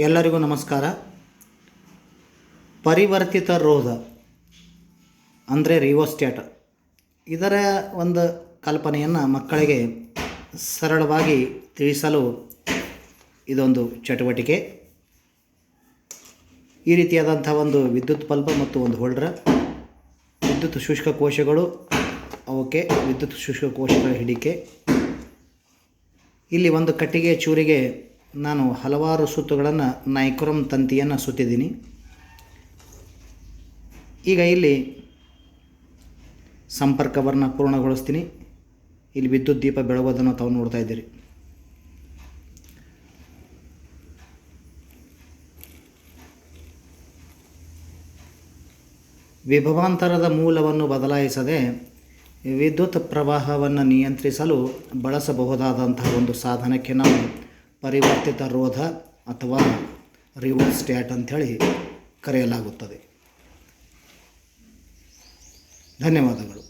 ಎಲ್ಲರಿಗೂ ನಮಸ್ಕಾರ. ಪರಿವರ್ತಿತ ರೋಧ ಅಂದರೆ ರಿಯೋಸ್ಟ್ಯಾಟ್, ಇದರ ಒಂದು ಕಲ್ಪನೆಯನ್ನು ಮಕ್ಕಳಿಗೆ ಸರಳವಾಗಿ ತಿಳಿಸಲು ಇದೊಂದು ಚಟುವಟಿಕೆ. ಈ ರೀತಿಯಾದಂಥ ಒಂದು ವಿದ್ಯುತ್ ಬಲ್ಬ್ ಮತ್ತು ಒಂದು ಹೋಲ್ಡರ್, ವಿದ್ಯುತ್ ಶುಷ್ಕ ಕೋಶಗಳು, ಅವಕ್ಕೆ ವಿದ್ಯುತ್ ಶುಷ್ಕ ಕೋಶಗಳ ಹಿಡಿಕೆ. ಇಲ್ಲಿ ಒಂದು ಕಟ್ಟಿಗೆ ಚೂರಿಗೆ ನಾನು ಹಲವಾರು ಸುತ್ತುಗಳನ್ನು ನೈಕ್ರೋಮ್ ತಂತಿಯನ್ನು ಸುತ್ತಿದ್ದೀನಿ. ಈಗ ಇಲ್ಲಿ ಸಂಪರ್ಕವನ್ನು ಪೂರ್ಣಗೊಳಿಸ್ತೀನಿ. ಇಲ್ಲಿ ವಿದ್ಯುತ್ ದೀಪ ಬೆಳಗೋದನ್ನು ತಾವು ನೋಡ್ತಾ ಇದ್ದೀರಿ. ವಿಭವಾಂತರದ ಮೂಲವನ್ನು ಬದಲಾಯಿಸದೆ ವಿದ್ಯುತ್ ಪ್ರವಾಹವನ್ನು ನಿಯಂತ್ರಿಸಲು ಬಳಸಬಹುದಾದಂತಹ ಒಂದು ಸಾಧನಕ್ಕೆ ನಾವು ಪರಿವರ್ತಿತ ರೋಧ ಅಥವಾ ರಿಯೋಸ್ಟ್ಯಾಟ್ ಅಂಥೇಳಿ ಕರೆಯಲಾಗುತ್ತದೆ. ಧನ್ಯವಾದಗಳು.